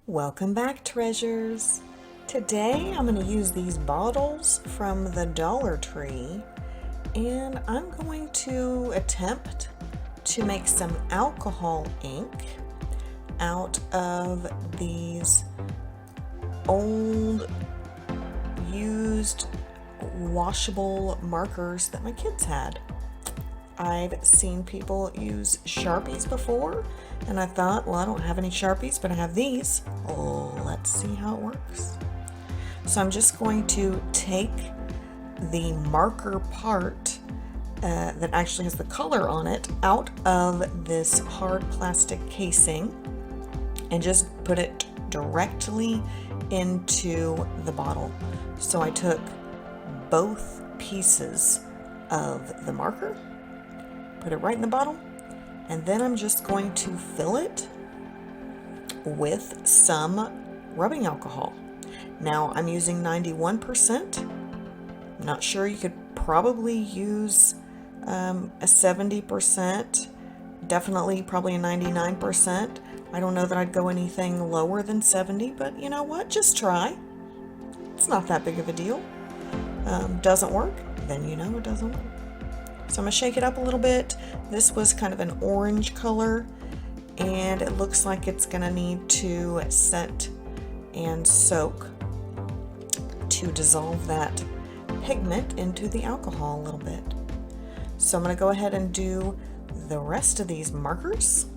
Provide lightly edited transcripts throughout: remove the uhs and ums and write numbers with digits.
Welcome back, treasures. Today I'm going to use these bottles from the Dollar Tree and I'm going to attempt to make some alcohol ink out of these old used washable markers that my kids had. I've seen people use Sharpies before, and I thought, well, I don't have any Sharpies, but I have these. Let's see how it works. So I'm just going to take the marker part that actually has the color on it out of this hard plastic casing and just put it directly into the bottle. So I took both pieces of the marker, put it right in the bottle, and then I'm just going to fill it with some rubbing alcohol. Now I'm using 91%. I'm not sure, you could probably use a 70%, definitely probably a 99%. I don't know that I'd go anything lower than 70, but you know what, just try. It's not that big of a deal. Doesn't work, then you know it doesn't work. So I'm going to shake it up a little bit. This was kind of an orange color, and it looks like it's going to need to set and soak to dissolve that pigment into the alcohol a little bit. So I'm going to go ahead and do the rest of these markers,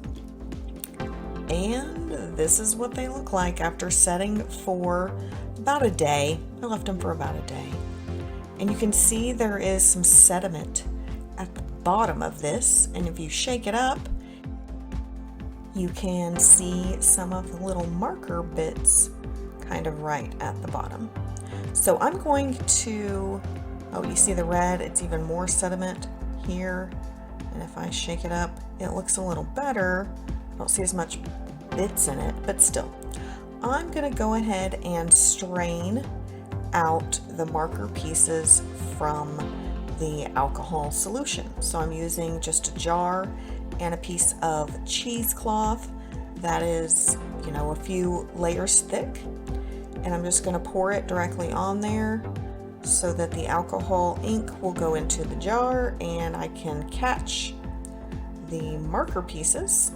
and this is what they look like after setting for about a day. I left them for about a day, and you can see there is some sediment at the bottom of this, and if you shake it up you can see some of the little marker bits kind of right at the bottom. So I'm going to, you see the red, it's even more sediment here, and if I shake it up it looks a little better. I don't see as much bits in it, but still. I'm going to go ahead and strain out the marker pieces from the alcohol solution. So I'm using just a jar and a piece of cheesecloth that is, a few layers thick, and I'm just going to pour it directly on there so that the alcohol ink will go into the jar and I can catch the marker pieces,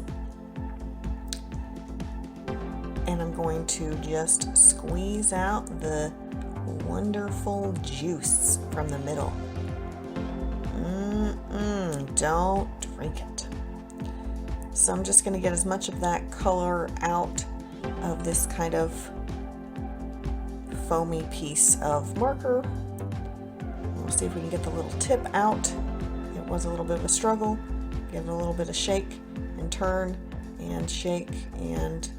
and I'm going to just squeeze out the wonderful juice from the middle. Don't drink it. So I'm just going to get as much of that color out of this kind of foamy piece of marker. We'll see if we can get the little tip out. It was a little bit of a struggle. Give it a little bit of shake and turn and shake, and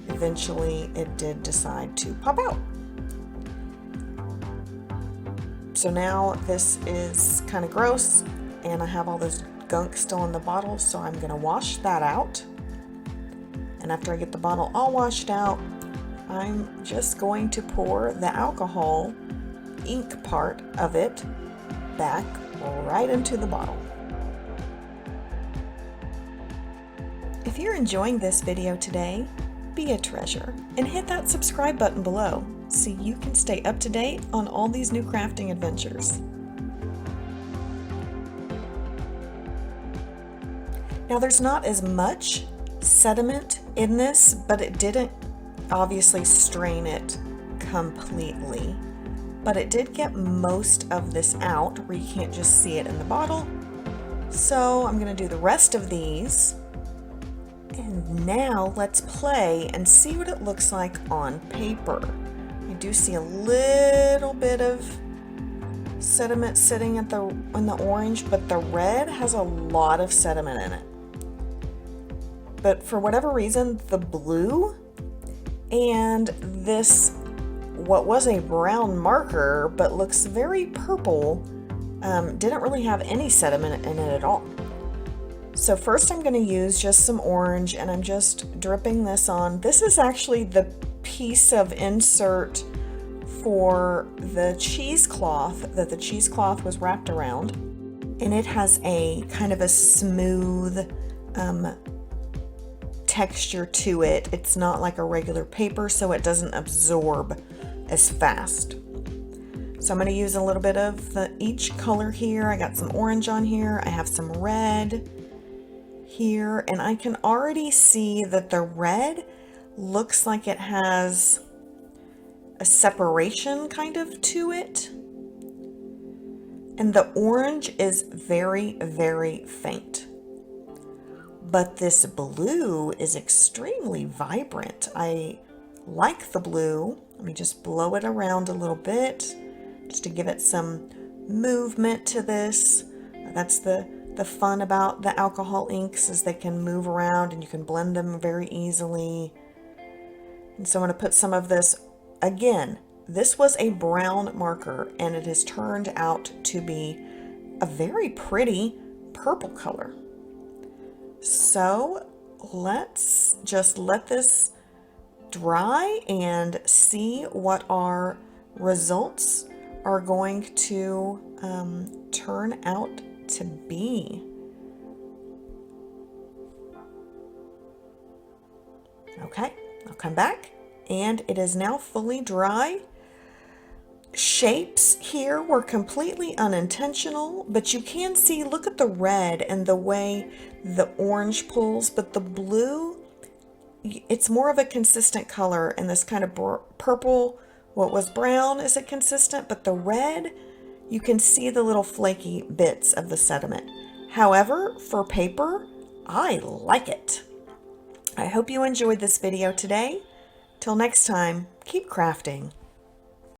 eventually it did decide to pop out. So now this is kind of gross, and I have all this gunk still in the bottle, so I'm going to wash that out. And after I get the bottle all washed out, I'm just going to pour the alcohol ink part of it back right into the bottle. If you're enjoying this video today, be a treasure and hit that subscribe button below so you can stay up to date on all these new crafting adventures. Now there's not as much sediment in this, but it didn't obviously strain it completely. But it did get most of this out where you can't just see it in the bottle. So I'm going to do the rest of these. And now let's play and see what it looks like on paper. I do see a little bit of sediment sitting in the orange, but the red has a lot of sediment in it. But for whatever reason, the blue and this, what was a brown marker but looks very purple, didn't really have any sediment in it at all. So first I'm going to use just some orange, and I'm just dripping this on. This is actually the piece of insert for the cheesecloth that the cheesecloth was wrapped around, and it has a kind of a smooth texture to it. It's not like a regular paper, so it doesn't absorb as fast. So I'm going to use a little bit of each color here. I got some orange on here. I have some red here, and I can already see that the red looks like it has a separation kind of to it. And the orange is very, very faint. But this blue is extremely vibrant. I like the blue. Let me just blow it around a little bit just to give it some movement to this. That's the fun about the alcohol inks, is they can move around and you can blend them very easily. And so I'm going to put some of this, again, this was a brown marker and it has turned out to be a very pretty purple color. So let's just let this dry and see what our results are going to turn out to be. Okay, I'll come back, and it is now fully dry. Shapes here were completely unintentional, but you can see, look at the red and the way the orange pulls, but the blue, it's more of a consistent color, and this kind of purple, what was brown, isn't consistent, but the red, you can see the little flaky bits of the sediment. However, for paper, I like it. I hope you enjoyed this video today. Till next time, keep crafting.